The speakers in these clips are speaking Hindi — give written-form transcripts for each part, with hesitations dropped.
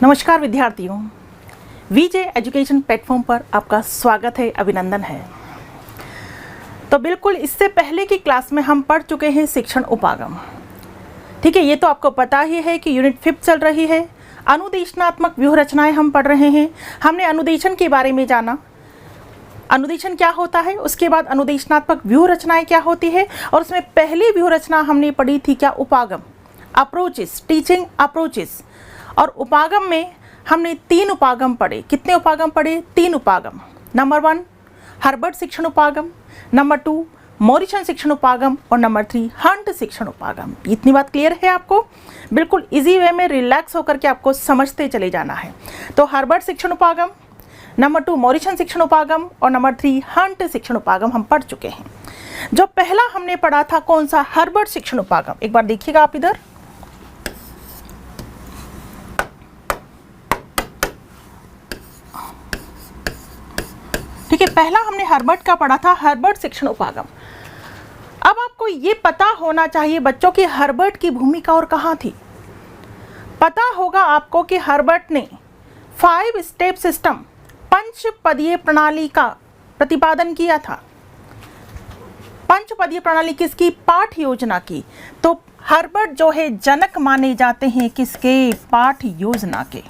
नमस्कार विद्यार्थियों, वीजे एजुकेशन प्लेटफॉर्म पर आपका स्वागत है, अभिनंदन है। तो बिल्कुल इससे पहले की क्लास में हम पढ़ चुके हैं शिक्षण उपागम। ठीक है, ये तो आपको पता ही है कि यूनिट 5 चल रही है। अनुदेशनात्मक व्यूह रचनाएं हम पढ़ रहे हैं। हमने अनुदेशन के बारे में जाना, अनुदेशन क्या होता है, उसके बाद अनुदेशनात्मक व्यूह रचनाएं क्या होती है, और उसमें पहली व्यूह रचना हमने पढ़ी थी क्या, उपागम, अप्रोचेस, टीचिंग अप्रोचेस। और उपागम में हमने 3 उपागम पढ़े। कितने उपागम पढ़े? 3 उपागम। नंबर 1 हर्बर्ट शिक्षण उपागम, नंबर 2 मॉरिसन शिक्षण उपागम, और नंबर 3 हंट शिक्षण उपागम। इतनी बात क्लियर है आपको? बिल्कुल इजी वे में रिलैक्स होकर के आपको समझते चले जाना है। तो हर्बर्ट शिक्षण उपागम, नंबर 2 मॉरिसन शिक्षण उपागम, और नंबर 3 हंट शिक्षण उपागम हम पढ़ चुके हैं। जो पहला हमने पढ़ा था कौन सा, हर्बर्ट शिक्षण उपागम। एक बार देखिएगा आप इधर, ठीक है, पहला हमने हर्बर्ट का पढ़ा था, हर्बर्ट शिक्षण उपागम। अब आपको ये पता होना चाहिए बच्चों की हर्बर्ट की भूमिका और कहाँ थी। पता होगा आपको कि हर्बर्ट ने 5 स्टेप सिस्टम, 5 पदीय प्रणाली का प्रतिपादन किया था। 5 पदीय प्रणाली किसकी? पाठ योजना की। तो हर्बर्ट जो है जनक माने जाते हैं किसके? पाठ योजना के।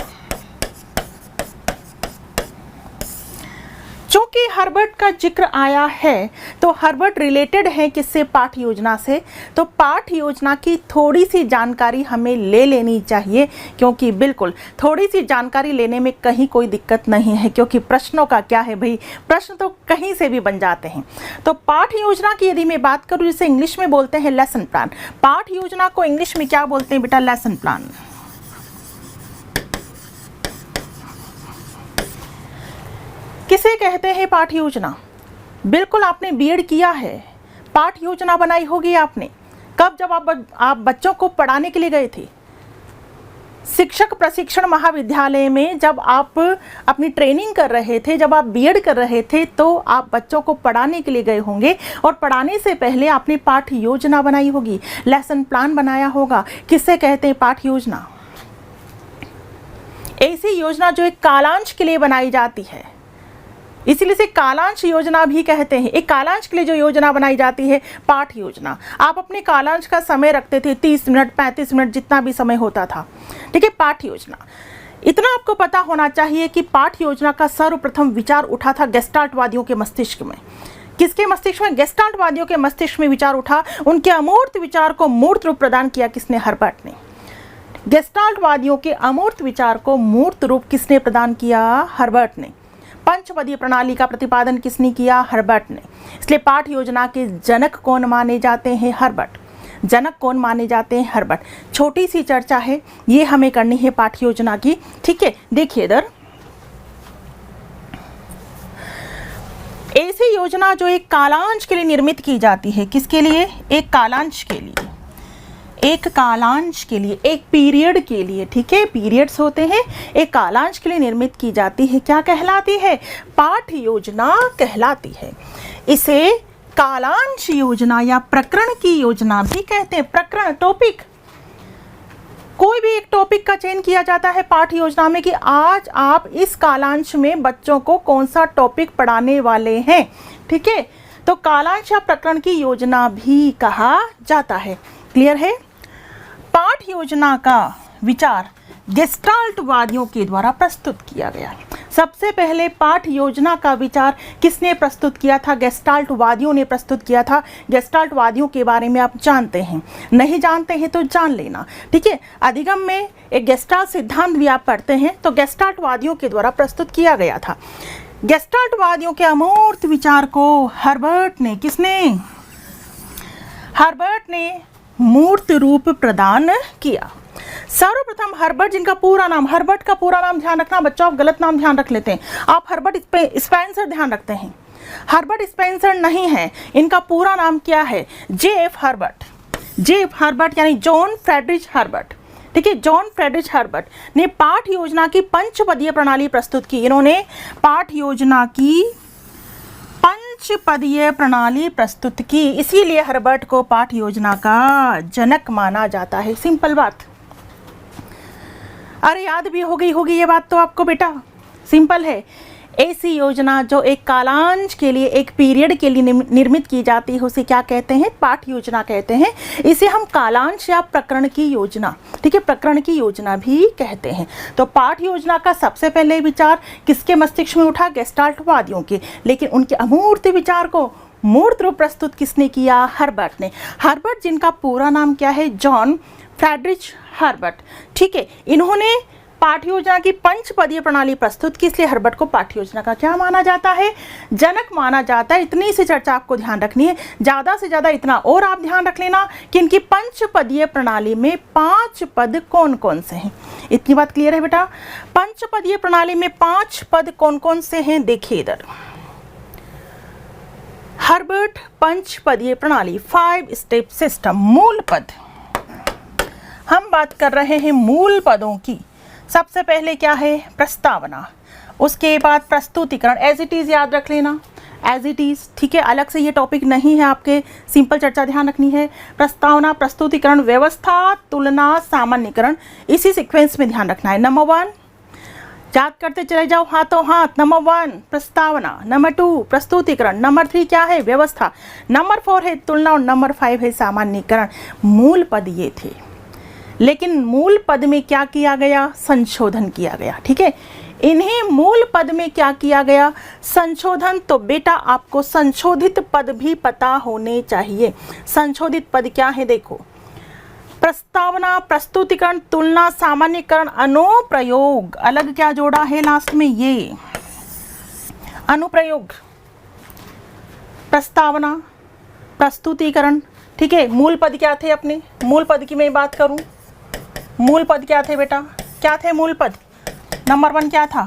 चूंकि हर्बर्ट का जिक्र आया है तो हर्बर्ट रिलेटेड है किससे? पाठ योजना से। तो पाठ योजना की थोड़ी सी जानकारी हमें ले लेनी चाहिए, क्योंकि बिल्कुल थोड़ी सी जानकारी लेने में कहीं कोई दिक्कत नहीं है, क्योंकि प्रश्नों का क्या है भाई, प्रश्न तो कहीं से भी बन जाते हैं। तो पाठ योजना की यदि मैं बात करूँ, जिसे इंग्लिश में बोलते हैं लेसन प्लान। पाठ योजना को इंग्लिश में क्या बोलते हैं बेटा? Lesson plan. किसे कहते हैं पाठ योजना? बिल्कुल आपने बीएड किया है, पाठ योजना बनाई होगी आपने। कब? जब आप बच्चों को पढ़ाने के लिए गए थे शिक्षक प्रशिक्षण महाविद्यालय में, जब आप अपनी ट्रेनिंग कर रहे थे, जब आप बीएड कर रहे थे, तो आप बच्चों को पढ़ाने के लिए गए होंगे, और पढ़ाने से पहले आपने पाठ योजना बनाई होगी, लेसन प्लान बनाया होगा। किसे कहते हैं? पाठ योजना। ऐसी योजना जो एक कालांश के लिए बनाई जाती है, इसीलिए इसे कालांश योजना भी कहते हैं। एक कालांश के लिए जो योजना बनाई जाती है, पाठ योजना। आप अपने कालांश का समय रखते थे 30 मिनट, 35 मिनट, जितना भी समय होता था। ठीक है, पाठ योजना। इतना आपको पता होना चाहिए कि पाठ योजना का सर्वप्रथम विचार उठा था गेस्टाल्टवादियों के मस्तिष्क में। किसके मस्तिष्क में? गेस्टाल्टवादियों के मस्तिष्क में विचार उठा। उनके अमूर्त विचार को मूर्त रूप प्रदान किया किसने? हर्बर्ट ने। गेस्टाल्टवादियों के अमूर्त विचार को मूर्त रूप किसने प्रदान किया? हर्बर्ट ने। 5 पदीय प्रणाली का प्रतिपादन किसने किया? हर्बर्ट ने। इसलिए पाठ योजना के जनक कौन माने जाते हैं? हर्बर्ट। जनक कौन माने जाते हैं? हर्बर्ट। छोटी सी चर्चा है, ये हमें करनी है पाठ योजना की। ठीक है, देखिए इधर, ऐसी योजना जो एक कालांश के लिए निर्मित की जाती है। किसके लिए? एक कालांश के लिए, एक कालांश के लिए, एक पीरियड के लिए। ठीक है, पीरियड्स होते हैं। एक कालांश के लिए निर्मित की जाती है, क्या कहलाती है? पाठ योजना कहलाती है। इसे कालांश योजना या प्रकरण की योजना भी कहते हैं। प्रकरण, टॉपिक, कोई भी एक टॉपिक का चयन किया जाता है पाठ योजना में कि आज आप इस कालांश में बच्चों को कौन सा टॉपिक पढ़ाने वाले हैं। ठीक है, तो कालांश या प्रकरण की योजना भी कहा जाता है। क्लियर है? पाठ योजना का विचार गेस्टाल्टवादियों के द्वारा प्रस्तुत किया गया। सबसे पहले पाठ योजना का विचार किसने प्रस्तुत किया था? गेस्टाल्टवादियों ने प्रस्तुत किया था। गेस्टाल्टवादियों के बारे में आप जानते हैं, नहीं जानते हैं तो जान लेना। ठीक है, अधिगम में एक गेस्टाल्ट सिद्धांत भी आप पढ़ते हैं, तो गेस्टाल्टवादियों के द्वारा प्रस्तुत किया गया था। गेस्टाल्टवादियों के अमूर्त विचार को हर्बर्ट ने, किसने? हर्बर्ट ने मूर्त रूप प्रदान किया। सर्वप्रथम हर्बर्ट, जिनका पूरा नाम, हर्बर्ट का पूरा नाम ध्यान रखना बच्चों, आप गलत नाम ध्यान रख लेते हैं। आप हर्बर्ट स्पेंसर ध्यान रखते हैं, हर्बर्ट स्पेंसर नहीं है। इनका पूरा नाम क्या है? J.F. हर्बर्ट। J.F. हर्बर्ट यानी जॉन फ्रेडरिच हर्बर्ट। ठीक है, जॉन फ्रेडरिच हर्बर्ट ने पाठ योजना की 5 पदीय प्रणाली प्रस्तुत की। इन्होंने पाठ योजना की 5 पदीय प्रणाली प्रस्तुत की, इसीलिए हर्बर्ट को पाठ योजना का जनक माना जाता है। सिंपल बात। अरे याद भी हो गई होगी ये बात तो आपको बेटा, सिंपल है। ऐसी योजना जो एक कालांश के लिए, एक पीरियड के लिए निर्मित की जाती है उसे क्या कहते हैं? पाठ योजना कहते हैं। इसे हम कालांश या प्रकरण की योजना, ठीक है, प्रकरण की योजना भी कहते हैं। तो पाठ योजना का सबसे पहले विचार किसके मस्तिष्क में उठा? गेस्टाल्टवादियों के। लेकिन उनके अमूर्त विचार को मूर्त रूप प्रस्तुत किसने किया? हर्बर्ट ने। हर्बर्ट जिनका पूरा नाम क्या है? जॉन फ्रेडरिच हर्बर्ट, ठीक है। इन्होंने पाठ योजना की पंचपदीय प्रणाली प्रस्तुत की, इसलिए हर्बर्ट को पाठ योजना का क्या माना जाता है? जनक माना जाता है। इतनी सी चर्चा आपको ध्यान रखनी है, ज़्यादा से ज़्यादा इतना और आप ध्यान रख लेना कि इनकी पंचपदीय प्रणाली में 5 पद कौन कौन से हैं। इतनी बात क्लियर है बेटा? पंचपदीय प्रणाली में 5 पद कौन कौन से हैं? देखिए इधर, हर्बर्ट पंचपदीय प्रणाली, 5 स्टेप सिस्टम। मूल पद, हम बात कर रहे हैं मूल पदों की। सबसे पहले क्या है? प्रस्तावना, उसके बाद प्रस्तुतिकरण, एज इट इज़ याद रख लेना, एज इट इज़, ठीक है, अलग से ये टॉपिक नहीं है आपके, सिंपल चर्चा ध्यान रखनी है। प्रस्तावना, प्रस्तुतिकरण, व्यवस्था, तुलना, सामान्यीकरण, इसी सीक्वेंस में ध्यान रखना है। नंबर 1 याद करते चले जाओ हाथों हाथ। नंबर 1 प्रस्तावना, नंबर 2 प्रस्तुतिकरण, नंबर 3 क्या है? व्यवस्था, नंबर 4 है तुलना और नंबर 5 है सामान्यीकरण। मूल पद ये थे, लेकिन मूल पद में क्या किया गया? संशोधन किया गया, ठीक है। इन्हें मूल पद में क्या किया गया? संशोधन। तो बेटा आपको संशोधित पद भी पता होने चाहिए। संशोधित पद क्या है? देखो, प्रस्तावना, प्रस्तुतिकरण, तुलना, सामान्यीकरण, अनुप्रयोग। अलग क्या जोड़ा है लास्ट में? ये अनुप्रयोग। प्रस्तावना, प्रस्तुतिकरण, ठीक है। मूल पद क्या थे अपने? मूल पद की मैं बात करूं, मूल पद क्या थे बेटा? क्या थे मूल पद? नंबर 1 क्या था?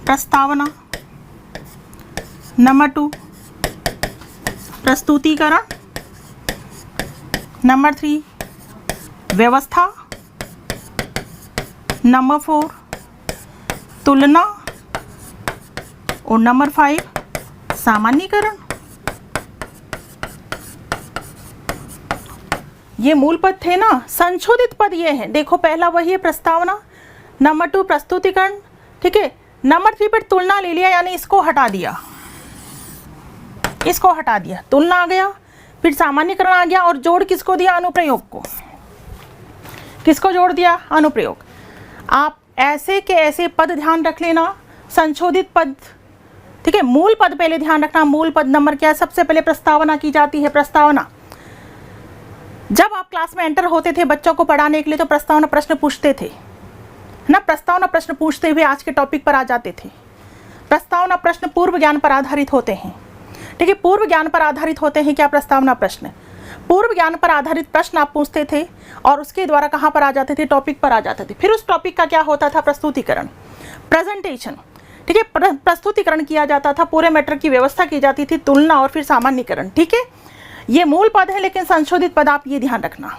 प्रस्तावना, नंबर 2 प्रस्तुतिकरण, नंबर 3 व्यवस्था, नंबर 4 तुलना और नंबर 5 सामान्यीकरण। ये मूल पद थे ना। संशोधित पद ये हैं, देखो पहला वही है प्रस्तावना, नंबर 2 प्रस्तुतिकरण, ठीक है, नंबर 3 पर तुलना ले लिया, यानी इसको हटा दिया, इसको हटा दिया, तुलना आ गया, फिर सामान्यीकरण आ गया और जोड़ किसको दिया? अनुप्रयोग को। किसको जोड़ दिया? अनुप्रयोग। आप ऐसे के ऐसे पद ध्यान रख लेना, संशोधित पद, ठीक है। मूल पद पहले ध्यान रखना, मूल पद नंबर क्या है? सबसे पहले प्रस्तावना की जाती है। प्रस्तावना, जब आप क्लास में एंटर होते थे बच्चों को पढ़ाने के लिए तो प्रस्तावना प्रश्न पूछते थे ना। प्रस्तावना प्रश्न पूछते हुए आज के टॉपिक पर आ जाते थे। प्रस्तावना प्रश्न पूर्व ज्ञान पर आधारित होते हैं, ठीक है। पूर्व ज्ञान पर आधारित होते हैं क्या प्रस्तावना प्रश्न? पूर्व ज्ञान पर आधारित प्रश्न आप पूछते थे और उसके द्वारा कहाँ पर आ जाते थे? टॉपिक पर आ जाते थे। फिर उस टॉपिक का क्या होता था? प्रस्तुतिकरण, प्रेजेंटेशन, ठीक है। प्रस्तुतिकरण किया जाता था, पूरे मैटर की व्यवस्था की जाती थी, तुलना और फिर सामान्यीकरण, ठीक है। ये मूल पद है, लेकिन संशोधित पद आप ये ध्यान रखना,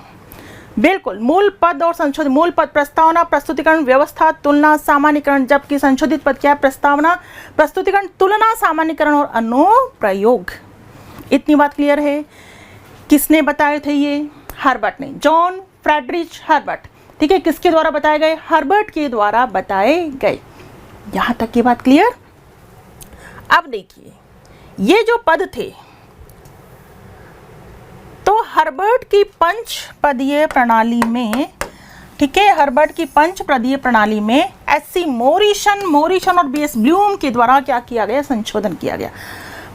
बिल्कुल मूल पद और संशोधित। मूल पद प्रस्तावना, प्रस्तुतिकरण, व्यवस्था, तुलना, सामान्यीकरण, जबकि संशोधित पद क्या है? प्रस्तावना, प्रस्तुतिकरण, तुलना, सामान्यीकरण और अनुप्रयोग। इतनी बात क्लियर है? किसने बताए थे ये? हर्बर्ट ने, जॉन फ्रेडरिच हर्बर्ट, ठीक है। किसके द्वारा बताए गए? हर्बर्ट के द्वारा बताए गए। यहां तक की बात क्लियर? अब देखिए, ये जो पद थे तो हर्बर्ट की पंचपदीय प्रणाली में, ठीक है, हर्बर्ट की पंचपदीय प्रणाली में एससी मॉरिसन और बीएस ब्लूम के द्वारा क्या किया गया? संशोधन किया गया।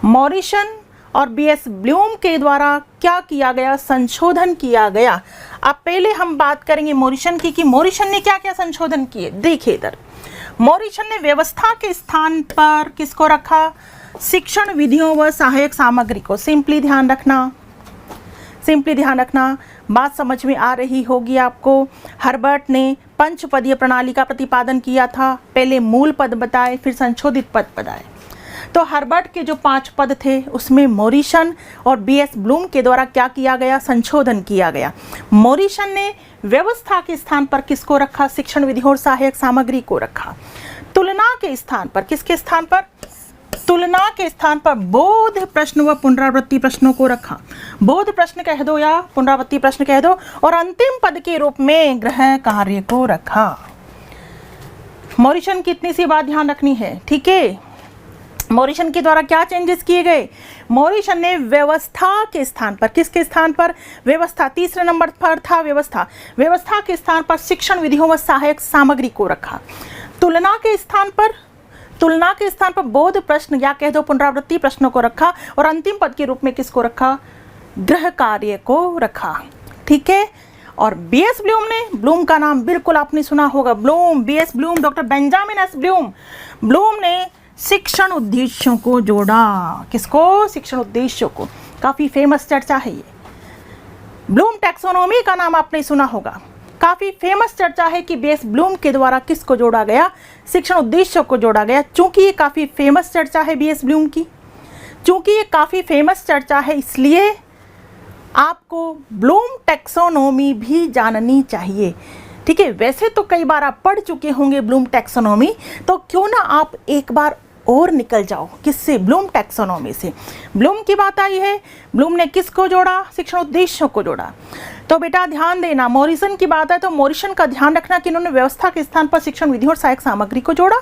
मॉरिसन और बीएस ब्लूम के द्वारा क्या किया गया? संशोधन किया गया। अब पहले हम बात करेंगे मॉरिसन की कि मॉरिसन ने क्या क्या संशोधन किए। देखिए इधर, मॉरिसन ने व्यवस्था के स्थान पर किसको रखा? शिक्षण विधियों व सहायक सामग्री को। सिंपली ध्यान रखना, सिंपली ध्यान रखना, बात समझ में आ रही होगी आपको। हर्बर्ट ने पंचपदीय प्रणाली का प्रतिपादन किया था। पहले मूल पद बताए, फिर संशोधित पद बताए। तो हर्बर्ट के जो 5 पद थे उसमें मॉरिसन और बीएस ब्लूम के द्वारा क्या किया गया? संशोधन किया गया। मॉरिसन ने व्यवस्था के स्थान पर किसको रखा? शिक्षण विधियों और सहायक सामग्री को रखा। तुलना के स्थान पर, किसके स्थान पर? तुलना के स्थान पर बोध प्रश्न व पुनरावृत्ति प्रश्नों को रखा। बोध प्रश्न कह दो या पुनरावृत्ति प्रश्न कह दो, और अंतिम पद के रूप में गृह कार्य को रखा। मॉरिसन की इतनी सी बात ध्यान रखनी है, ठीक है। मॉरिसन के द्वारा क्या चेंजेस किए गए? मॉरिसन ने व्यवस्था के स्थान पर, किसके स्थान पर? व्यवस्था, तीसरे नंबर पर था व्यवस्था। व्यवस्था के स्थान पर शिक्षण विधियों व सहायक सामग्री को रखा। तुलना के स्थान पर बोध प्रश्न या कह दो पुनरावृत्ति प्रश्नों को रखा, और अंतिम पद के रूप में किसको रखा? गृह कार्य को रखा, ठीक है। और बीएस ब्लूम ने, ब्लूम का नाम बिल्कुल आपने सुना होगा, Bloom, BS Bloom, doctor Benjamin S Bloom. Bloom ने शिक्षण उद्देश्यों को जोड़ा। किसको? शिक्षण उद्देश्यों को। काफी फेमस चर्चा है ये। ब्लूम टैक्सोनॉमी का नाम आपने सुना होगा। काफी फेमस चर्चा है कि बीएस ब्लूम के द्वारा किसको जोड़ा गया? शिक्षण उद्देश्यों को जोड़ा गया। चूंकि ये काफी फेमस चर्चा है बीएस ब्लूम की, चूंकि ये काफी फेमस चर्चा है, इसलिए आपको ब्लूम टैक्सोनॉमी भी जाननी चाहिए, ठीक है। वैसे तो कई बार आप पढ़ चुके होंगे ब्लूम टैक्सोनॉमी, तो क्यों ना आप एक बार और निकल जाओ। किससे? ब्लूम टैक्सोनॉमी से। ब्लूम की बात आई है, ब्लूम ने किसको जोड़ा? शिक्षण उद्देश्यों को जोड़ा। तो बेटा ध्यान देना, मॉरिसन की बात है तो मॉरिसन का ध्यान रखना कि इन्होंने व्यवस्था के स्थान पर शिक्षण विधि और सहायक सामग्री को जोड़ा,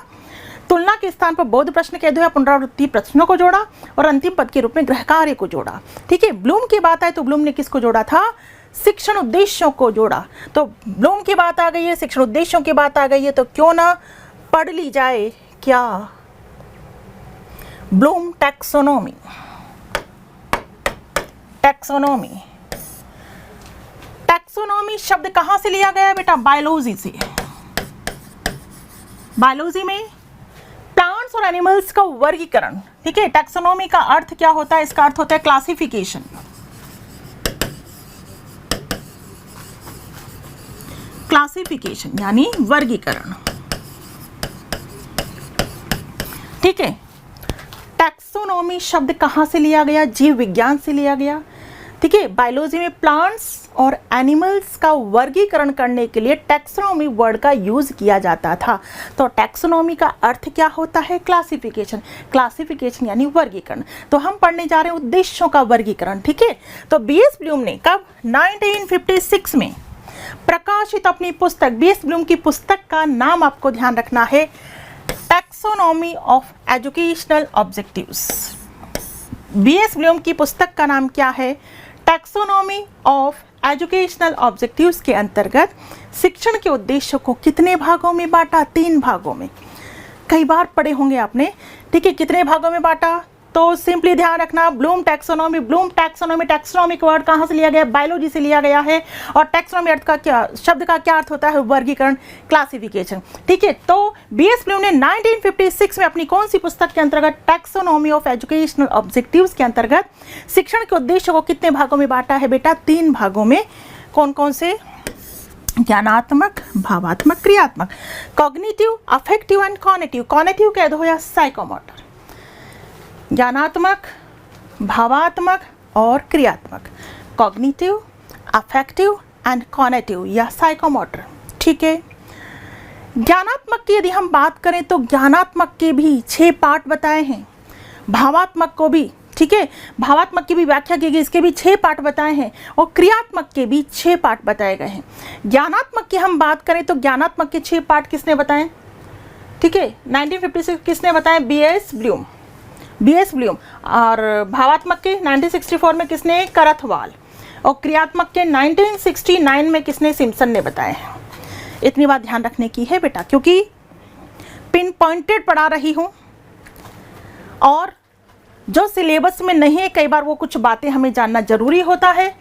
तुलना के स्थान पर बोध प्रश्न कह दो या पुनरावृत्ति प्रश्नों को जोड़ा, और अंतिम पद के रूप में गृह कार्य को जोड़ा, ठीक है। ब्लूम की बात है तो ब्लूम ने किसको जोड़ा था? शिक्षण उद्देश्यों को जोड़ा। तो ब्लूम की बात आ गई है, शिक्षण उद्देश्यों की बात आ गई है, तो क्यों ना पढ़ ली जाए क्या? Bloom taxonomy. टैक्सोनॉमी, टैक्सोनॉमी शब्द कहां से लिया गया है बेटा? बायोलॉजी से। बायोलॉजी में प्लांट्स और एनिमल्स का वर्गीकरण, ठीक है। टैक्सोनॉमी का अर्थ क्या होता है? इसका अर्थ होता है क्लासिफिकेशन। क्लासिफिकेशन यानी वर्गीकरण, ठीक है। टैक्सोनॉमी शब्द कहां से लिया गया? जीव विज्ञान से लिया गया, ठीक है। बायोलॉजी में प्लांट्स और एनिमल्स का वर्गीकरण करने के लिए टैक्सोनॉमी वर्ड का यूज किया जाता था। तो टैक्सोनॉमी का अर्थ क्या होता है? क्लासिफिकेशन। क्लासिफिकेशन यानी वर्गीकरण। तो हम पढ़ने जा रहे हैं उद्देश्यों का वर्गीकरण, ठीक है। तो बीएस ब्लूम ने कब? 1956 में प्रकाशित अपनी पुस्तक, बीएस ब्लूम की पुस्तक का नाम आपको ध्यान रखना है, taxonomy of educational objectives. BS Bloom की पुस्तक का नाम क्या है? टैक्सोनॉमी ऑफ एजुकेशनल ऑब्जेक्टिव्स के अंतर्गत शिक्षण के उद्देश्यों को कितने भागों में बांटा? 3 भागों में। कई बार पढ़े होंगे आपने, ठीक है। कितने भागों में बांटा? तो सिंपली ध्यान रखना, Bloom taxonomy, Bloom taxonomy, taxonomy का वर्ड कहाँ से लिया गया? बायोलॉजी से लिया गया है। और टैक्सोनॉमी अर्थ का क्या, शब्द का क्या अर्थ होता है? वर्गीकरण, क्लासिफिकेशन, ठीक है। तो बीएस ब्लूम ने 1956 में अपनी कौन सी पुस्तक के अंतर्गत टैक्सोनॉमी ऑफ एजुकेशनल ऑब्जेक्टिव्स के अंतर्गत शिक्षण के उद्देश्यों को कितने भागों में बांटा है बेटा? 3 भागों में। कौन कौन से? ज्ञानात्मक, भावात्मक, क्रियात्मक। Cognitive, affective and cognitive. Cognitive कह दो या साइकोमोटर। ज्ञानात्मक, भावात्मक और क्रियात्मक। कॉग्निटिव, अफेक्टिव एंड कॉग्निटिव या साइकोमोटर, ठीक है। ज्ञानात्मक की यदि हम बात करें तो ज्ञानात्मक के भी 6 पार्ट बताए हैं, भावात्मक को भी, ठीक है। भावात्मक की भी व्याख्या की गई, इसके भी 6 पार्ट बताए हैं, और क्रियात्मक के भी 6 पार्ट बताए गए हैं। ज्ञानात्मक की हम बात करें तो ज्ञानात्मक के 6 पार्ट किसने बताए? ठीक है, 1956 किसने बताए? BS Bloom. BS Bloom. और भावात्मक के 1964 में किसने? करथवाल। और क्रियात्मक के 1969 में किसने? सिम्पसन ने बताए। इतनी बात ध्यान रखने की है बेटा, क्योंकि पिन पॉइंटेड पढ़ा रही हूँ, और जो सिलेबस में नहीं है कई बार वो कुछ बातें हमें जानना जरूरी होता है,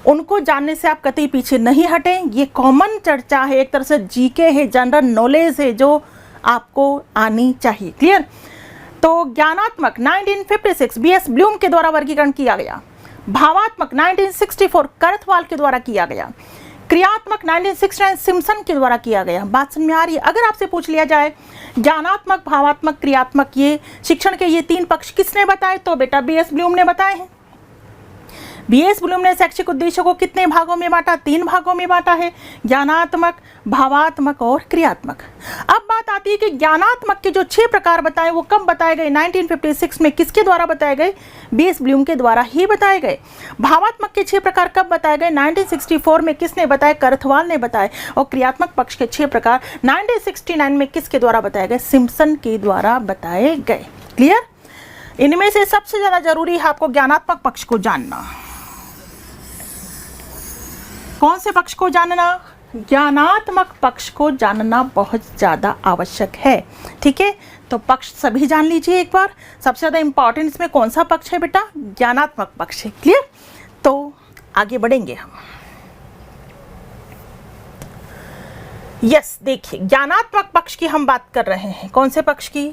उनको जानने से आप कतई पीछे नहीं हटें। ये कॉमन चर्चा है, एक तरह से जीके है, जनरल नॉलेज है, जो आपको आनी चाहिए। क्लियर? तो ज्ञानात्मक 1956 बीएस ब्लूम के द्वारा वर्गीकरण किया गया। भावात्मक 1964 करथवाल के द्वारा किया गया। क्रियात्मक 1969 सिम्पसन के द्वारा किया गया। बात समझ में आ रही है? अगर आपसे पूछ लिया जाए ज्ञानात्मक, भावात्मक, क्रियात्मक, ये शिक्षण के ये 3 पक्ष किसने बताए, तो बेटा बीएस ब्लूम ने बताए हैं। बीएस ब्लूम ने शैक्षिक उद्देश्यों को कितने भागों में बांटा? 3 भागों में बांटा है, ज्ञानात्मक, भावात्मक और क्रियात्मक। अब बात आती है कि ज्ञानात्मक के जो 6 प्रकार बताए वो कब बताए गए? 1956 में किसके द्वारा बताए गए? बीएस ब्लूम के द्वारा ही बताए गए। भावात्मक के 6 प्रकार कब बताए गए? 1964 में किसने बताए? करथवाल ने बताए। और क्रियात्मक पक्ष के 6 प्रकार 1969 में किसके द्वारा बताए गए? सिम्पसन के द्वारा बताए गए। क्लियर? इनमें से सबसे ज्यादा जरूरी है आपको ज्ञानात्मक पक्ष को जानना। कौन से पक्ष को जानना? ज्ञानात्मक पक्ष को जानना बहुत ज़्यादा आवश्यक है। ठीक है, तो पक्ष सभी जान लीजिए एक बार। सबसे ज़्यादा इंपॉर्टेंट इसमें कौन सा पक्ष है बेटा? ज्ञानात्मक पक्ष है। क्लियर? तो आगे बढ़ेंगे हम। यस, देखिए ज्ञानात्मक पक्ष की हम बात कर रहे हैं। कौन से पक्ष की?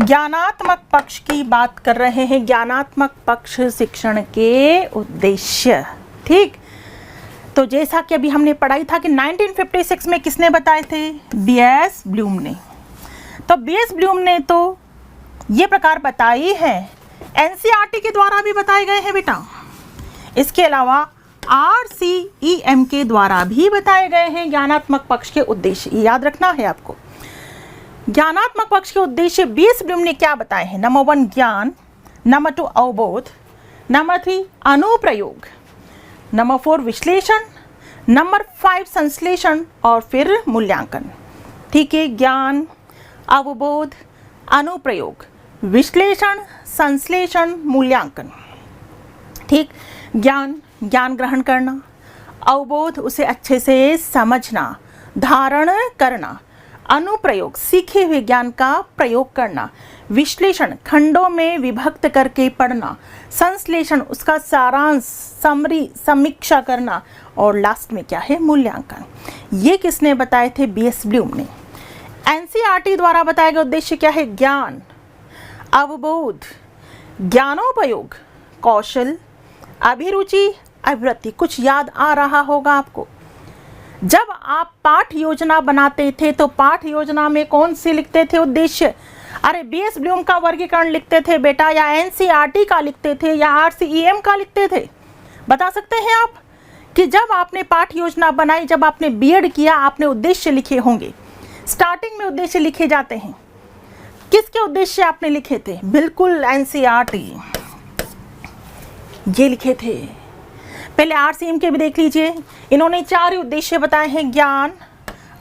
ज्ञानात्मक पक्ष की बात कर रहे हैं। ज्ञानात्मक पक्ष शिक्षण के उद्देश्य। ठीक, तो जैसा कि अभी हमने पढ़ाई था कि 1956 में किसने बताए थे? बीएस ब्लूम ने। तो बीएस ब्लूम ने तो ये प्रकार बताई है, एनसीईआरटी के द्वारा भी बताए गए हैं बेटा। इसके अलावा आरसीईएम के द्वारा भी बताए गए हैं ज्ञानात्मक पक्ष के उद्देश्य। याद रखना है आपको। ज्ञानात्मक पक्ष के उद्देश्य बीएस ब्लूम ने क्या बताए हैं? नंबर 1 ज्ञान, नंबर 2 अवबोध, नंबर 3 अनुप्रयोग, नंबर 4 विश्लेषण, नंबर 5 संश्लेषण और फिर मूल्यांकन। ठीक है, ज्ञान, अवबोध, अनुप्रयोग, विश्लेषण, संश्लेषण, मूल्यांकन। ठीक, ज्ञान, ज्ञान ग्रहण करना, अवबोध, उसे अच्छे से समझना, धारण करना, अनुप्रयोग, सीखे हुए ज्ञान का प्रयोग करना, विश्लेषण, खंडों में विभक्त करके पढ़ना, संश्लेषण, उसका सारांश, समरी, समीक्षा करना और लास्ट में क्या है? मूल्यांकन। ये किसने बताए थे? बीएस ब्लूम ने। एनसीईआरटी द्वारा बताए गए उद्देश्य क्या है? ज्ञान, अवबोध, ज्ञानोपयोग, कौशल, अभिरुचि, अभिवृत्ति। कुछ याद आ रहा होगा आपको? जब आप पाठ योजना बनाते थे तो पाठ योजना में कौन से लिखते थे उद्देश्य? अरे बीएस ब्लूम का वर्गीकरण लिखते थे बेटा, या एनसीईआरटी का लिखते थे, या आरसीईएम का लिखते थे? बता सकते हैं आप कि जब आपने पाठ योजना बनाई, जब आपने बीएड किया, आपने उद्देश्य लिखे होंगे। स्टार्टिंग में उद्देश्य लिखे जाते हैं। किसके उद्देश्य आपने लिखे थे? बिल्कुल एनसीईआरटी, ये लिखे थे। पहले आरसीईएम के भी देख लीजिए, इन्होंने 4 उद्देश्य बताए हैं, ज्ञान,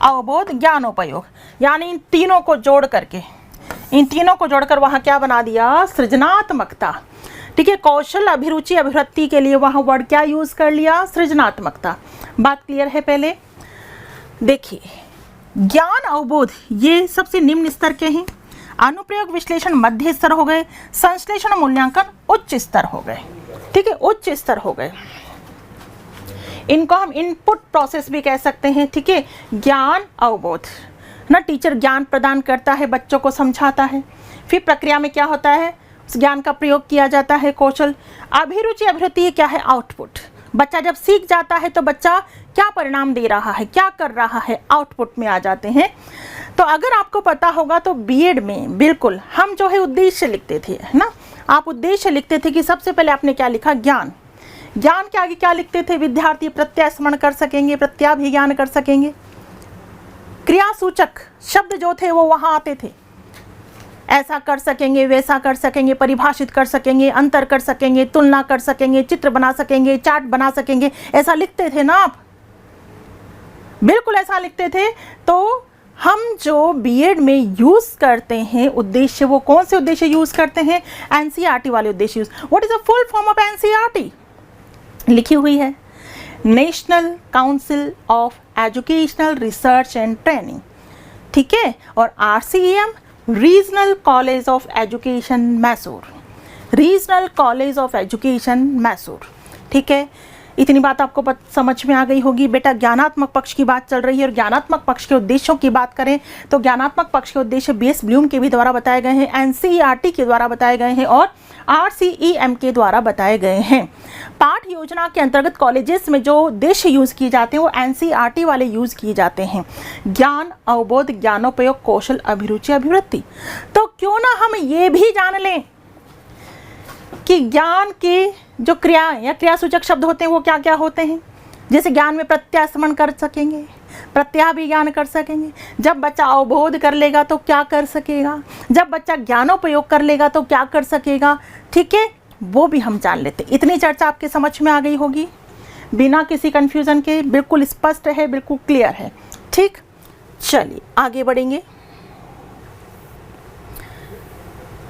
अवबोध, ज्ञानोपयोग, यानी इन तीनों को जोड़कर वहाँ क्या बना दिया? सृजनात्मकता। ठीक है, कौशल, अभिरुचि, अभिवृत्ति के लिए वहाँ वर्ड क्या यूज कर लिया? सृजनात्मकता। बात क्लियर है? पहले देखिए, ज्ञान, अवबोध ये सबसे निम्न स्तर के हैं, अनुप्रयोग, विश्लेषण मध्य स्तर हो गए, संश्लेषण, मूल्यांकन उच्च स्तर हो गए। ठीक है, उच्च स्तर हो गए। इनको हम इनपुट प्रोसेस भी कह सकते हैं। ठीक है, ज्ञान, अवबोध ना, टीचर ज्ञान प्रदान करता है, बच्चों को समझाता है, फिर प्रक्रिया में क्या होता है? उस ज्ञान का प्रयोग किया जाता है। कौशल, अभिरुचि, अभिवृत्ति क्या है? आउटपुट। बच्चा जब सीख जाता है तो बच्चा क्या परिणाम दे रहा है, क्या कर रहा है, आउटपुट में आ जाते हैं। तो अगर आपको पता होगा तो बीएड में बिल्कुल हम जो है उद्देश्य लिखते थे, है ना? आप उद्देश्य लिखते थे कि सबसे पहले आपने क्या लिखा? ज्ञान। ज्ञान के आगे क्या लिखते थे? विद्यार्थी प्रत्यास्मरण कर सकेंगे, प्रत्याभिज्ञान कर सकेंगे, क्रियासूचक शब्द जो थे वो वहां आते थे। ऐसा कर सकेंगे, वैसा कर सकेंगे, परिभाषित कर सकेंगे, अंतर कर सकेंगे, तुलना कर सकेंगे, चित्र बना सकेंगे, चार्ट बना सकेंगे, ऐसा लिखते थे ना आप? बिल्कुल ऐसा लिखते थे। तो हम जो बीएड में यूज करते हैं उद्देश्य, वो कौन से उद्देश्य यूज करते हैं? एनसीईआरटी वाले उद्देश्य use. What is the full form of NCERT? लिखी हुई है, national council of educational research and training. ठीक है, और RCEM, regional college of education Mysore, regional college of education Mysore. ठीक है, इतनी बात आपको समझ में आ गई होगी। बेटा ज्ञानात्मक पक्ष की बात चल रही है और ज्ञानात्मक पक्ष के उद्देश्यों की बात करें तो ज्ञानात्मक पक्ष के उद्देश्य बीएस ब्लूम के भी द्वारा बताए गए हैं, एनसीईआरटी के द्वारा बताए गए हैं और आरसीईएम के द्वारा बताए गए हैं। पाठ योजना के अंतर्गत कॉलेजेस में जो उद्देश्य यूज किए जाते हैं वो एनसीईआरटी वाले यूज किए जाते हैं। ज्ञान, अवबोध, ज्ञानोपयोग, कौशल, अभिरुचि, अभिवृत्ति। तो क्यों ना हम ये भी जान लें कि ज्ञान की जो क्रियाएं या क्रियासूचक शब्द होते हैं वो क्या क्या होते हैं। जैसे ज्ञान में प्रत्यय स्मरण कर सकेंगे, प्रत्याभिज्ञान कर सकेंगे। जब बच्चा अवबोध कर लेगा तो क्या कर सकेगा, जब बच्चा ज्ञानोपयोग कर लेगा तो क्या कर सकेगा, ठीक है, वो भी हम जान लेते। इतनी चर्चा आपके समझ में आ गई होगी बिना किसी कंफ्यूजन के, बिल्कुल स्पष्ट है, बिल्कुल क्लियर है। ठीक, चलिए आगे बढ़ेंगे।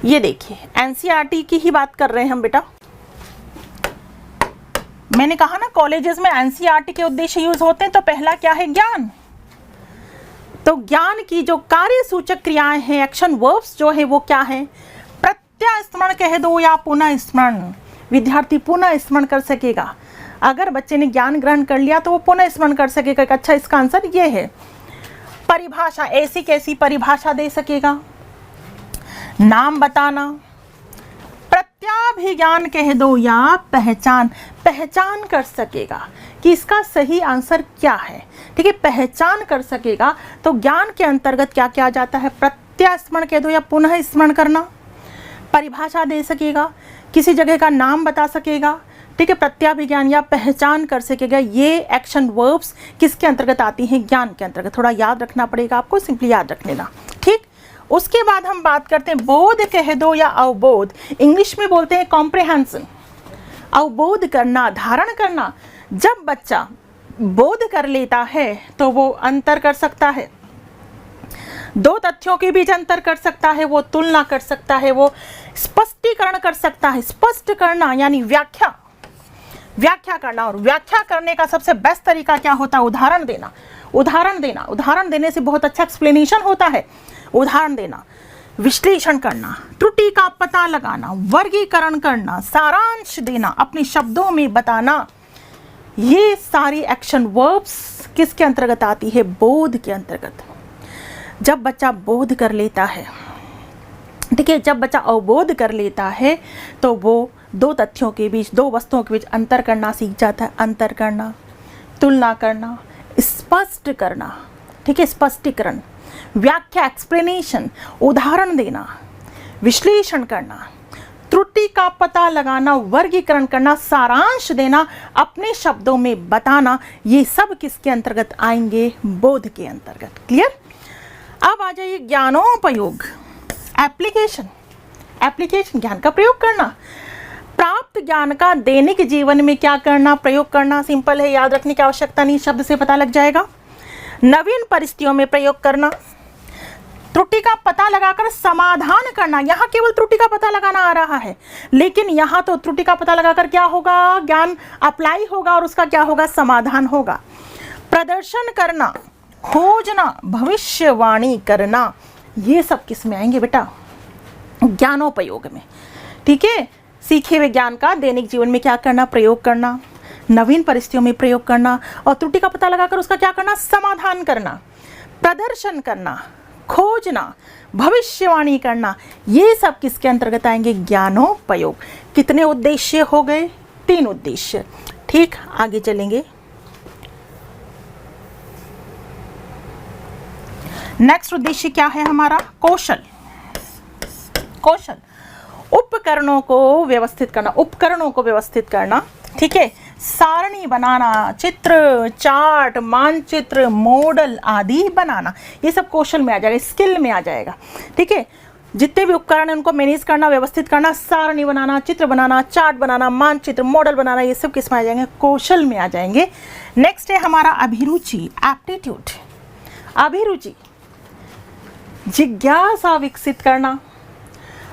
ये देखिए एनसीईआरटी की ही बात कर रहे हैं हम बेटा। मैंने कहा ना कॉलेजेस में एनसीईआरटी के उद्देश्य यूज होते हैं, तो पहला क्या है, ज्ञान। तो ज्ञान की जो कार्य सूचक क्रियाएं हैं, एक्शन वर्ब्स जो है वो क्या है, प्रत्यय स्मरण कह दो या पुनः स्मरण। विद्यार्थी पुनः स्मरण कर सकेगा। अगर बच्चे ने ज्ञान ग्रहण कर लिया तो वो पुनः स्मरण कर सकेगा। अच्छा, इसका आंसर ये है। परिभाषा, ऐसी कैसी परिभाषा दे सकेगा, नाम बताना, प्रत्याभिज्ञान कह दो या पहचान, पहचान कर सकेगा कि इसका सही आंसर क्या है। ठीक है, पहचान कर सकेगा। तो ज्ञान के अंतर्गत क्या क्या जाता है, प्रत्यय स्मरण कह दो या पुनः स्मरण करना, परिभाषा दे सकेगा, किसी जगह का नाम बता सकेगा, ठीक है, प्रत्याभिज्ञान या पहचान कर सकेगा। ये एक्शन वर्ब्स किसके अंतर्गत आती हैं, ज्ञान के अंतर्गत। थोड़ा याद रखना पड़ेगा आपको, सिंपली याद रख लेना। ठीक, उसके बाद हम बात करते हैं बोध कह दो या अवबोध। इंग्लिश में बोलते हैं कॉम्प्रिहेंशन। अवबोध करना, धारण करना। जब बच्चा बोध कर लेता है तो वो अंतर कर सकता है, दो तथ्यों के बीच अंतर कर सकता है, वो तुलना कर सकता है, वो स्पष्टीकरण कर सकता है। स्पष्ट करना यानी व्याख्या, व्याख्या करना। और व्याख्या करने का सबसे बेस्ट तरीका क्या होता है, उदाहरण देना। उदाहरण देना, उदाहरण देने से बहुत अच्छा एक्सप्लेनेशन होता है। उदाहरण देना, विश्लेषण करना, त्रुटि का पता लगाना, वर्गीकरण करना, सारांश देना, अपने शब्दों में बताना। ये सारी एक्शन वर्ब्स किसके अंतर्गत आती है, बोध के अंतर्गत। जब बच्चा बोध कर लेता है, ठीक है, जब बच्चा अवबोध कर लेता है तो वो दो तथ्यों के बीच, दो वस्तुओं के बीच अंतर करना सीख जाता है। अंतर करना, तुलना करना, स्पष्ट करना, ठीक है, स्पष्टीकरण, व्याख्या, एक्सप्लेनेशन, उदाहरण देना, विश्लेषण करना, त्रुटि का पता लगाना, वर्गीकरण करना, सारांश देना, अपने शब्दों में बताना। ये सब किसके अंतर्गत आएंगे, बोध के अंतर्गत। क्लियर। अब आ जाइए ज्ञानोपयोग, एप्लीकेशन। एप्लीकेशन, ज्ञान का प्रयोग करना। प्राप्त ज्ञान का दैनिक जीवन में क्या करना, प्रयोग करना। सिंपल है, याद रखने की आवश्यकता नहीं, शब्द से पता लग जाएगा। नवीन परिस्थितियों में प्रयोग करना। त्रुटि का पता लगाकर समाधान करना। यहाँ केवल त्रुटि का पता लगाना आ रहा है, लेकिन यहाँ तो त्रुटि का पता लगाकर क्या होगा, ज्ञान अप्लाई होगा और उसका क्या होगा, समाधान होगा। प्रदर्शन करना, खोजना, भविष्यवाणी करना, ये सब किस में आएंगे बेटा, ज्ञानोपयोग में। ठीक है, सीखे हुए ज्ञान का दैनिक जीवन में क्या करना, प्रयोग करना, नवीन परिस्थितियों में प्रयोग करना, और त्रुटि का पता लगाकर उसका क्या करना, समाधान करना। प्रदर्शन करना, खोजना, भविष्यवाणी करना, ये सब किसके अंतर्गत आएंगे, ज्ञानोपयोग। कितने उद्देश्य हो गए, 3 उद्देश्य। ठीक, आगे चलेंगे। नेक्स्ट उद्देश्य क्या है हमारा, कौशल। कौशल, उपकरणों को व्यवस्थित करना, उपकरणों को व्यवस्थित करना। ठीक है, सारणी बनाना, चित्र, चार्ट, मानचित्र, मॉडल आदि बनाना, ये सब कौशल में आ जाएगा, स्किल में आ जाएगा। ठीक है, जितने भी उपकरण हैं उनको मैनेज करना, व्यवस्थित करना, सारणी बनाना, चित्र बनाना, चार्ट बनाना, मानचित्र, मॉडल बनाना, ये सब किस में आ जाएंगे, कौशल में आ जाएंगे। नेक्स्ट है हमारा अभिरुचि, एप्टीट्यूड। अभिरुचि, जिज्ञासा विकसित करना,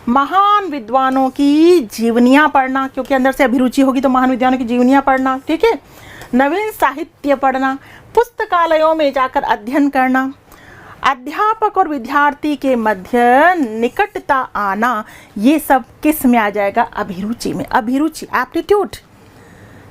महान विद्वानों की जीवनियाँ पढ़ना, क्योंकि अंदर से अभिरुचि होगी तो महान विद्वानों की जीवनियाँ पढ़ना। ठीक है, नवीन साहित्य पढ़ना, पुस्तकालयों में जाकर अध्ययन करना, अध्यापक और विद्यार्थी के मध्य निकटता आना, ये सब किस में आ जाएगा, अभिरुचि में। अभिरुचि, एप्टीट्यूड।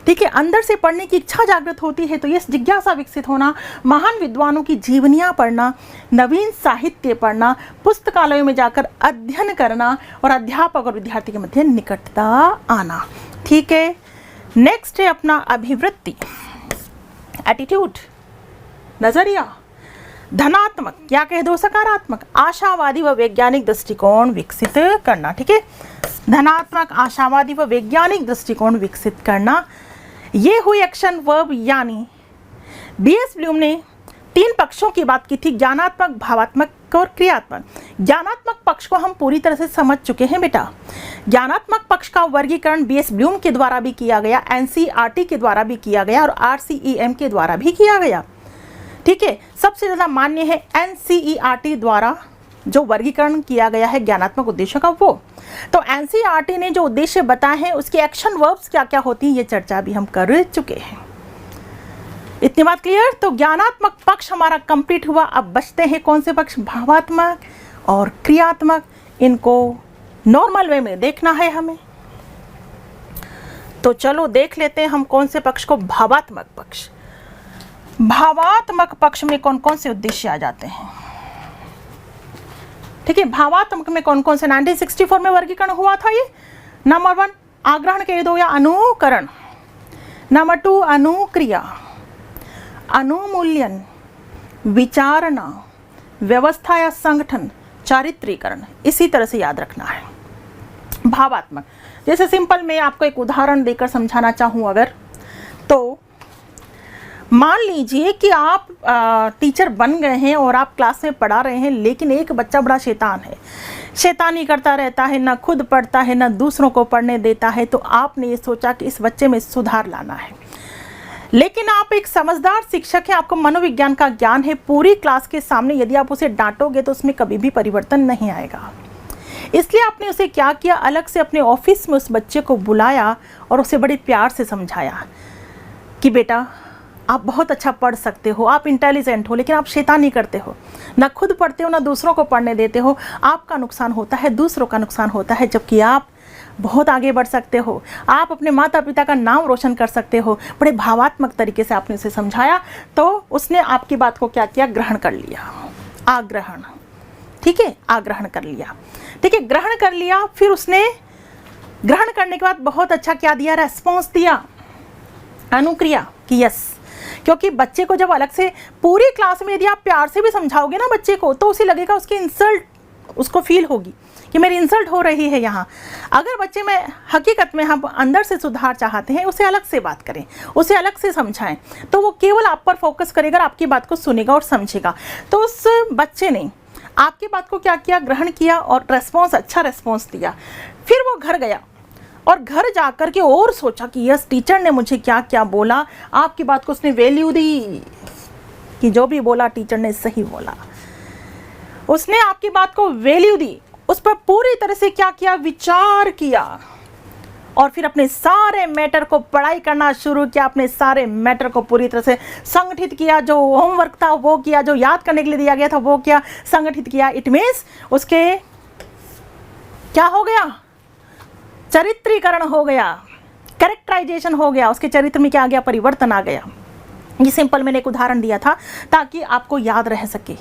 ठीक है, अंदर से पढ़ने की इच्छा जागृत होती है तो ये जिज्ञासा विकसित होना, महान विद्वानों की जीवनियाँ पढ़ना, नवीन साहित्य पढ़ना, पुस्तकालयों में जाकर अध्ययन करना, और अध्यापक और विद्यार्थी के मध्य निकटता आना। ठीक है, नेक्स्ट है अपना अभिवृत्ति, एटीट्यूड, नजरिया। धनात्मक या कह दो सकारात्मक, आशावादी व वैज्ञानिक दृष्टिकोण विकसित करना। ठीक है, धनात्मक, आशावादी व वैज्ञानिक दृष्टिकोण विकसित करना। ये हुई एक्शन वर्ब, यानी बीएस ब्लूम ने 3 पक्षों की बात की थी, ज्ञानात्मक, भावात्मक और क्रियात्मक। ज्ञानात्मक पक्ष को हम पूरी तरह से समझ चुके हैं बेटा। ज्ञानात्मक पक्ष का वर्गीकरण बीएस ब्लूम के द्वारा भी किया गया, एनसीईआरटी के द्वारा भी किया गया और आरसीईएम के द्वारा भी किया गया। ठीक है, सबसे ज़्यादा मान्य है एनसीईआरटी द्वारा जो वर्गीकरण किया गया है ज्ञानात्मक उद्देश्यों का वो। तो एनसीईआरटी ने जो उद्देश्य बताए हैं उसकी एक्शन वर्ब्स क्या क्या होती हैं ये चर्चा भी हम कर चुके हैं। इतनी बात क्लियर। तो ज्ञानात्मक पक्ष हमारा कंप्लीट हुआ। अब बचते हैं कौन से पक्ष, भावात्मक और क्रियात्मक। इनको नॉर्मल वे में देखना है हमें। तो चलो देख लेते हैं हम कौन से पक्ष को, भावात्मक पक्ष। भावात्मक पक्ष में कौन कौन से उद्देश्य आ जाते हैं। ठीक है, भावात्मक में कौन कौन से 1964 में वर्गीकरण हुआ था ये। नंबर 1 आग्रहण कह दो या अनुकरण, नंबर 2 अनुक्रिया, अनुमूल्यन, विचारणा, व्यवस्था या संगठन, चारित्रीकरण। इसी तरह से याद रखना है भावात्मक। जैसे सिंपल मैं आपको एक उदाहरण देकर समझाना चाहूँ अगर, तो मान लीजिए कि आप टीचर बन गए हैं और आप क्लास में पढ़ा रहे हैं, लेकिन एक बच्चा बड़ा शैतान है, शैतानी करता रहता है, ना खुद पढ़ता है ना दूसरों को पढ़ने देता है। तो आपने ये सोचा कि इस बच्चे में सुधार लाना है, लेकिन आप एक समझदार शिक्षक हैं, आपको मनोविज्ञान का ज्ञान है। पूरी क्लास के सामने यदि आप उसे डांटोगे तो उसमें कभी भी परिवर्तन नहीं आएगा। इसलिए आपने उसे क्या किया, अलग से अपने ऑफिस में उस बच्चे को बुलाया और उसे बड़े प्यार से समझाया कि बेटा आप बहुत अच्छा पढ़ सकते हो, आप इंटेलिजेंट हो, लेकिन आप शैतानी करते हो, ना खुद पढ़ते हो ना दूसरों को पढ़ने देते हो। आपका नुकसान होता है, दूसरों का नुकसान होता है, जबकि आप बहुत आगे बढ़ सकते हो, आप अपने माता पिता का नाम रोशन कर सकते हो। बड़े भावात्मक तरीके से आपने उसे समझाया, तो उसने आपकी बात को क्या किया, ग्रहण कर लिया, आग्रहण। ठीक है, आग्रहण कर लिया। ठीक है, ग्रहण कर लिया। फिर उसने ग्रहण करने के बाद बहुत अच्छा क्या दिया, रेस्पॉन्स दिया, अनुक्रिया की यस। क्योंकि बच्चे को जब अलग से पूरी क्लास में यदि आप प्यार से भी समझाओगे ना बच्चे को, तो उसे लगेगा उसकी इंसल्ट उसको फील होगी कि मेरी इंसल्ट हो रही है यहाँ। अगर बच्चे में हकीकत में हम अंदर से सुधार चाहते हैं, उसे अलग से बात करें, उसे अलग से समझाएं, तो वो केवल आप पर फोकस करेगा, आपकी बात को सुनेगा और समझेगा। तो उस बच्चे ने आपकी बात को क्या किया, ग्रहण किया और रेस्पॉन्स, अच्छा रेस्पॉन्स दिया। फिर वो घर गया और घर जाकर के और सोचा कि यस टीचर ने मुझे क्या क्या बोला। आपकी बात को उसने वैल्यू दी कि जो भी बोला टीचर ने सही बोला। उसने आपकी बात को वैल्यू दी, उस पर पूरी तरह से क्या किया, विचार किया और फिर अपने सारे मैटर को पढ़ाई करना शुरू किया। अपने सारे मैटर को पूरी तरह से संगठित किया, जो होमवर्क था वो किया, जो याद करने के लिए दिया गया था वो किया, संगठित किया। इट मीन्स उसके क्या हो गया, चरित्रीकरण हो गया, कैरेक्टराइजेशन हो गया, उसके चरित्र में क्या आ गया, परिवर्तन आ गया। ये सिंपल मैंने एक उदाहरण दिया था ताकि आपको याद रह सके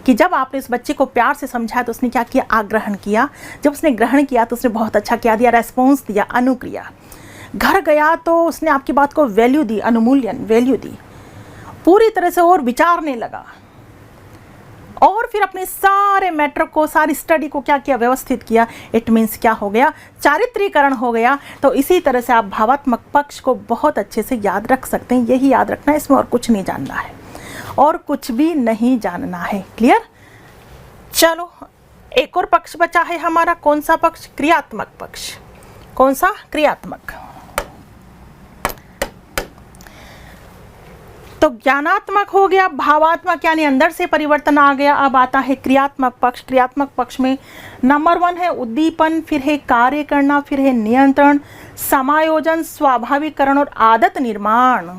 कि जब आपने इस बच्चे को प्यार से समझाया तो उसने क्या किया, आग्रहण किया। जब उसने ग्रहण किया तो उसने बहुत अच्छा क्या दिया, रेस्पॉन्स दिया, अनुक्रिया। घर गया तो उसने आपकी बात को वैल्यू दी, अनुमूल्यन, वैल्यू दी, पूरी तरह से और विचारने लगा और फिर अपने सारे मैटर को, सारी स्टडी को क्या किया, व्यवस्थित किया। इट मीन्स क्या हो गया, चारित्रीकरण हो गया। तो इसी तरह से आप भावात्मक पक्ष को बहुत अच्छे से याद रख सकते हैं। यही याद रखना है, इसमें और कुछ नहीं जानना है, और कुछ भी नहीं जानना है। क्लियर। चलो एक और पक्ष बचा है हमारा, कौन सा पक्ष, क्रियात्मक पक्ष। कौन सा, क्रियात्मक। तो ज्ञानात्मक हो गया, भावात्मक यानी अंदर से परिवर्तन आ गया। अब आता है क्रियात्मक पक्ष। क्रियात्मक पक्ष में नंबर 1 है उद्दीपन, फिर है कार्य करना, फिर है नियंत्रण, समायोजन, स्वाभाविकरण और आदत निर्माण।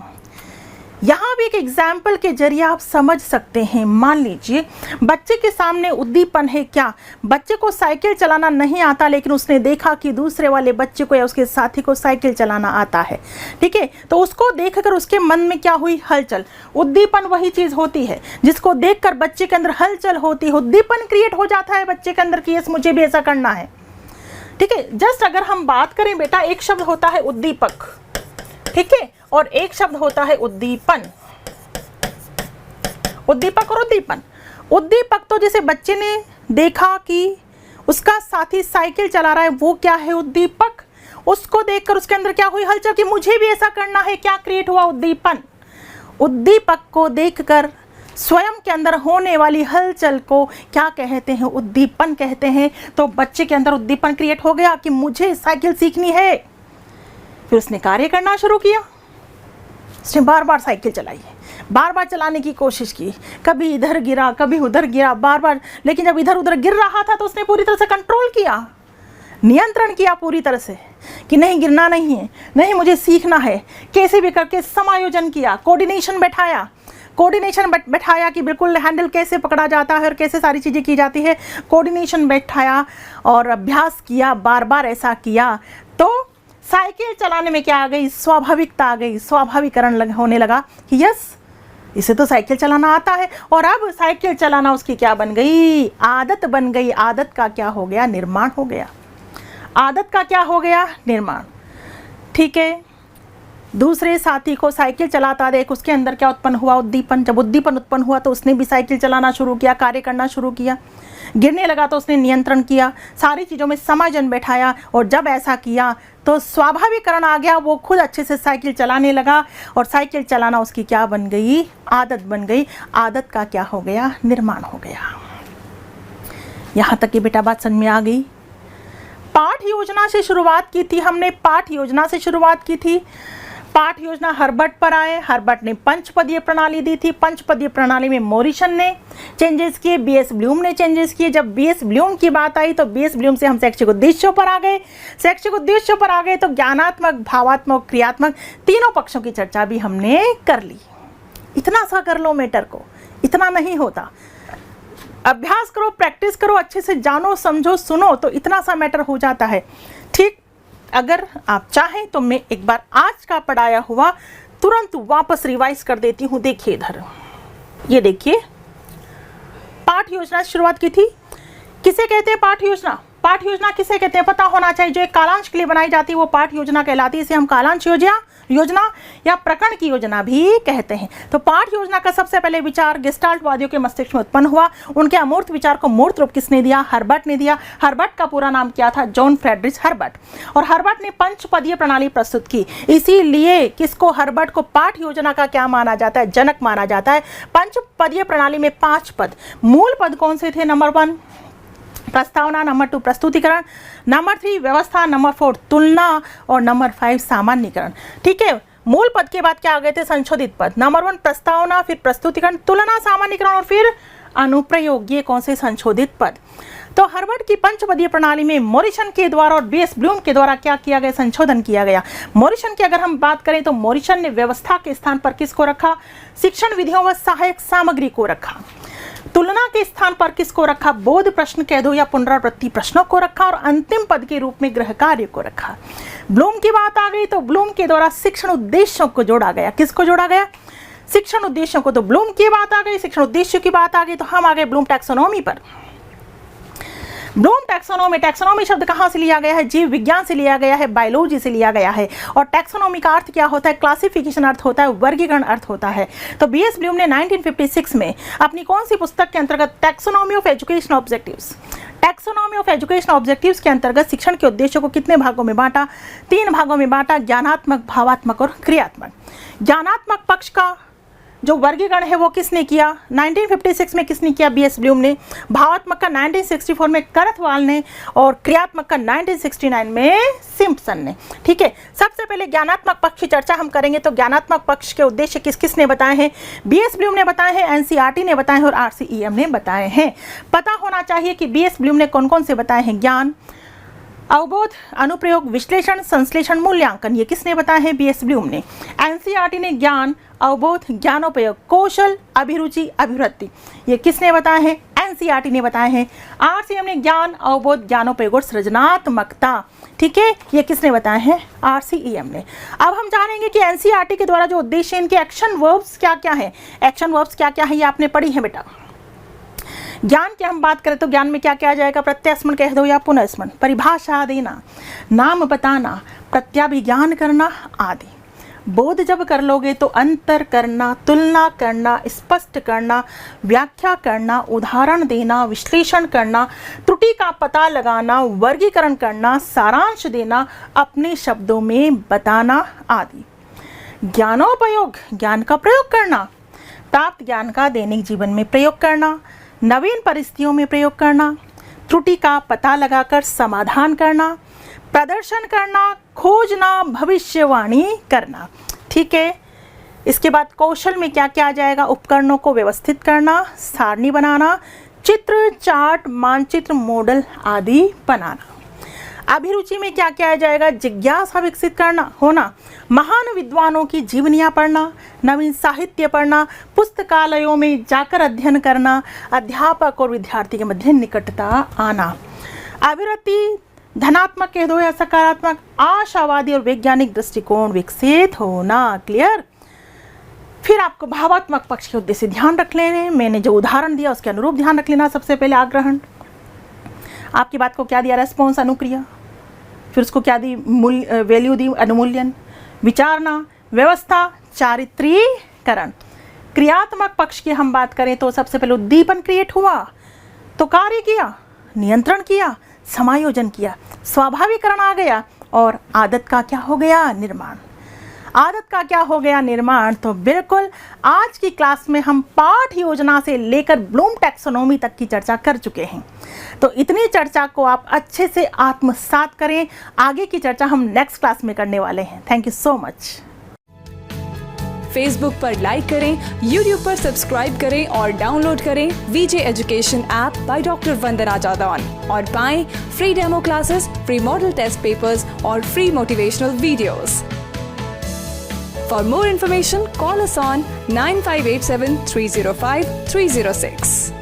यहाँ भी एक एग्जाम्पल के जरिए आप समझ सकते हैं। मान लीजिए बच्चे के सामने उद्दीपन है, क्या बच्चे को साइकिल चलाना नहीं आता, लेकिन उसने देखा कि दूसरे वाले बच्चे को या उसके साथी को साइकिल चलाना आता है। ठीक है, तो उसको देखकर उसके मन में क्या हुई, हलचल। उद्दीपन वही चीज होती है जिसको देखकर बच्चे के अंदर हलचल होती है, उद्दीपन क्रिएट हो जाता है बच्चे के अंदर कि यस मुझे भी ऐसा करना है। ठीक है, जस्ट अगर हम बात करें बेटा, एक शब्द होता है उद्दीपक, ठीक है, और एक शब्द होता है उद्दीपन। उद्दीपक और उद्दीपन। उद्दीपक तो जैसे बच्चे ने देखा कि उसका साथी साइकिल चला रहा है, वो क्या है? उद्दीपक। उसको देखकर उसके अंदर क्या हुई? हलचल कि मुझे भी ऐसा करना है। क्या क्रिएट हुआ? उद्दीपन। उद्दीपक को देखकर स्वयं के अंदर होने वाली हलचल को क्या कहते हैं? उद्दीपन कहते हैं। तो बच्चे के अंदर उद्दीपन क्रिएट हो गया कि मुझे साइकिल सीखनी है। फिर उसने कार्य करना शुरू किया। उसने बार बार साइकिल चलाई, बार बार चलाने की कोशिश की, कभी इधर गिरा कभी उधर गिरा, बार बार। लेकिन जब इधर उधर गिर रहा था तो उसने पूरी तरह से कंट्रोल किया, नियंत्रण किया पूरी तरह से कि नहीं, गिरना नहीं है, नहीं मुझे सीखना है। कैसे भी करके समायोजन किया, कोऑर्डिनेशन बैठाया कि बिल्कुल हैंडल कैसे पकड़ा जाता है और कैसे सारी चीज़ें की जाती है। कोऑर्डिनेशन बैठाया और अभ्यास किया, बार बार ऐसा किया तो साइकिल चलाने में क्या आ गई? स्वाभाविकता आ गई, स्वाभाविकरण होने लगा कि यस, इसे तो साइकिल चलाना आता है। और अब साइकिल चलाना उसकी क्या बन गई? आदत बन गई। आदत का क्या हो गया? निर्माण हो गया। आदत का क्या हो गया? निर्माण। ठीक है। दूसरे साथी को साइकिल चलाता देख उसके अंदर क्या उत्पन्न हुआ? उद्दीपन। जब उद्दीपन उत्पन्न हुआ तो उसने भी साइकिल चलाना शुरू किया, कार्य करना शुरू किया। गिरने लगा तो उसने नियंत्रण किया, सारी चीज़ों में समायोजन बैठाया। और जब ऐसा किया तो स्वाभाविकरण आ गया, वो खुद अच्छे से साइकिल चलाने लगा और साइकिल चलाना उसकी क्या बन गई? आदत बन गई। आदत का क्या हो गया? निर्माण हो गया। यहाँ तक की बेटा बात समझ में आ गई। पाठ योजना से शुरुआत की थी हमने, पाठ योजना से शुरुआत की थी। पाठ योजना हर्बर्ट पर आए। हर्बर्ट ने पंचपदीय प्रणाली दी थी। पंचपदीय प्रणाली में मॉरिसन ने चेंजेस किए, बीएस ब्लूम ने चेंजेस किए। जब बीएस ब्लूम की बात आई तो बीएस ब्लूम से हम शैक्षिक उद्देश्यों पर आ गए। शैक्षिक उद्देश्यों पर आ गए तो ज्ञानात्मक, भावात्मक, क्रियात्मक तीनों पक्षों की चर्चा भी हमने कर ली। इतना सा कर लो मैटर को, इतना नहीं होता। अभ्यास करो, प्रैक्टिस करो, अच्छे से जानो, समझो, सुनो तो इतना सा मैटर हो जाता है। ठीक, अगर आप चाहें तो मैं एक बार आज का पढ़ाया हुआ तुरंत वापस रिवाइज कर देती हूँ। देखिए इधर, ये देखिए, पाठ योजना से शुरुआत की थी। किसे कहते हैं पाठ योजना? पाठ योजना किसे कहते हैं पता होना चाहिए। जो एक कालांश के लिए बनाई जाती है वो पाठ योजना कहलाती है। इसे हम कालांश योजना या प्रकरण की योजना भी कहते हैं। तो पाठ योजना का सबसे पहले विचार गेस्टाल्टवादियों के मस्तिष्क में उत्पन्न हुआ। उनके अमूर्त विचार को मूर्त रूप किसने दिया? हर्बर्ट ने दिया। हर्बर्ट का पूरा नाम क्या था? John Friedrich Herbert. और हर्बर्ट ने पंचपदीय प्रणाली प्रस्तुत की। इसीलिए किसको, हर्बर्ट को पाठ योजना का क्या माना जाता है? जनक माना जाता है। पंचपदीय प्रणाली में 5 पद, मूल पद कौन से थे? नंबर 1 प्रस्तावना, नंबर 2 प्रस्तुतिकरण, नंबर 3 व्यवस्था, नंबर 4 तुलना और नंबर 5 सामान्यीकरण। ठीक है। मूल पद के बाद क्या आ गए थे? संशोधित पद। नंबर 1 प्रस्तावना, फिर प्रस्तुतिकरण, तुलना, सामान्यीकरण और फिर अनुप्रयोग। ये कौन से? संशोधित पद। तो हर्बर्ट की पंचपदीय प्रणाली में मॉरिसन के द्वारा और बीएस ब्लूम के द्वारा क्या किया गया? संशोधन किया गया। मॉरिसन की अगर हम बात करें तो मॉरिसन ने व्यवस्था के स्थान पर किसको रखा? शिक्षण विधियों व सहायक सामग्री को रखा। तुलना के स्थान पर किसको रखा? बोध प्रश्न कह दो या पुनरावृत्ति प्रश्नों को रखा। और अंतिम पद के रूप में गृह कार्य को रखा। ब्लूम की बात आ गई तो ब्लूम के द्वारा शिक्षण उद्देश्यों को जोड़ा गया। किसको जोड़ा गया? शिक्षण उद्देश्यों को। तो ब्लूम की बात आ गई, शिक्षण उद्देश्यों की बात आ गई तो हम आ गए ब्लूम टैक्सोनॉमी पर। ब्लूम टैक्सोनॉमी, टैक्सोनॉमी शब्द कहाँ से लिया गया है? जीव विज्ञान से लिया गया है, बायोलॉजी से लिया गया है। और टैक्सोनॉमी का अर्थ क्या होता है? क्लासिफिकेशन अर्थ होता है, वर्गीकरण अर्थ होता है। तो बीएस ब्लूम ने 1956 में अपनी कौन सी पुस्तक के अंतर्गत taxonomy of education objectives, taxonomy of education objectives के अंतर्गत शिक्षण के उद्देश्यों को कितने भागों में बांटा? 3 भागों में बांटा, ज्ञानात्मक, भावात्मक और क्रियात्मक। ज्ञानात्मक पक्ष का जो वर्गीकरण है वो किसने किया? 1956 में किसने किया? बीएस ब्लूम ने। भावात्मक का 1964 में करथवाल ने और क्रियात्मक का 1969 में सिम्पसन ने। ठीक है। सबसे पहले ज्ञानात्मक पक्ष की चर्चा हम करेंगे। तो ज्ञानात्मक पक्ष के उद्देश्य किस किस ने बताए हैं? बीएस ब्लूम ने बताए हैं, एनसीईआरटी ने बताए हैं और आरसीईएम ने बताए हैं। पता होना चाहिए कि बीएस ब्लूम ने कौन कौन से बताए हैं? ज्ञान, अवबोध, अनुप्रयोग, विश्लेषण, संश्लेषण, मूल्यांकन। ये किसने बताए हैं? बीएस ब्लूम ने। एनसीईआरटी ने ज्ञान, अवबोध, ज्ञानोपयोग, कौशल, अभिरुचि, अभिवृत्ति। ये किसने बताए हैं? एनसीईआरटी ने बताए हैं। आरसीएम ने ज्ञान, अवबोध, ज्ञानोपयोग और सृजनात्मकता। ठीक है। ये किसने बताए हैं? आरसीईएम ने। अब हम जानेंगे कि एनसीईआरटी के द्वारा जो उद्देश्य, इनके एक्शन वर्ब्स क्या क्या है। एक्शन वर्ब्स क्या क्या है ये आपने पढ़ी है बेटा। ज्ञान की हम बात करें तो ज्ञान में क्या क्या आ जाएगा? प्रत्यस्मरण कह दो या पुनर्स्मरण, परिभाषा देना, नाम बताना, प्रत्याभिज्ञान करना आदि। बोध जब कर लोगे तो अंतर करना, तुलना करना, स्पष्ट करना, व्याख्या करना, उदाहरण देना, विश्लेषण करना, त्रुटि का पता लगाना, वर्गीकरण करना, सारांश देना, अपने शब्दों में बताना आदि। ज्ञानोपयोग, ज्ञान का प्रयोग करना, प्राप्त ज्ञान का दैनिक जीवन में प्रयोग करना, नवीन परिस्थितियों में प्रयोग करना, त्रुटि का पता लगाकर समाधान करना, प्रदर्शन करना, खोजना, भविष्यवाणी करना। ठीक है, इसके बाद कौशल में क्या क्या आ जाएगा? उपकरणों को व्यवस्थित करना, सारणी बनाना, चित्र, चार्ट, मानचित्र, मॉडल आदि बनाना। अभिरुचि में क्या क्या आ जाएगा? जिज्ञासा विकसित करना होना, महान विद्वानों की जीवनियाँ पढ़ना, नवीन साहित्य पढ़ना, पुस्तकालयों में जाकर अध्ययन करना, अध्यापक और विद्यार्थी के मध्य निकटता आना। अभिवृत्ति धनात्मक कह दो या सकारात्मक, आशावादी और वैज्ञानिक दृष्टिकोण विकसित होना। क्लियर? फिर आपको भावात्मक पक्ष के उद्देश्य ध्यान रख लेने, मैंने जो उदाहरण दिया उसके अनुरूप ध्यान रख लेना। सबसे पहले आग्रहण, आपकी बात को क्या दिया? रेस्पॉन्स, अनुक्रिया। फिर उसको क्या दी? मूल्य, वैल्यू दी, अनुमूल्यन। विचारना, व्यवस्था, चारित्रीकरण। क्रियात्मक पक्ष की हम बात करें तो सबसे पहले उद्दीपन क्रिएट हुआ तो कार्य किया, नियंत्रण किया, समायोजन किया, स्वाभाविकरण आ गया और आदत का क्या हो गया? निर्माण। आदत का क्या हो गया? निर्माण। तो बिल्कुल आज की क्लास में हम पाठ योजना से लेकर ब्लूम टैक्सोनॉमी तक की चर्चा कर चुके हैं। तो इतनी चर्चा को आप अच्छे से आत्मसात करें। आगे की चर्चा हम नेक्स्ट क्लास में करने वाले हैं। Thank you so much. Facebook पर लाइक करें, यूट्यूब पर सब्सक्राइब करें और डाउनलोड करें VJ education app by doctor Vandana Jadaun और पाएं free demo classes, free model test papers और free motivational videos. For more information, call us on 9587 305 306.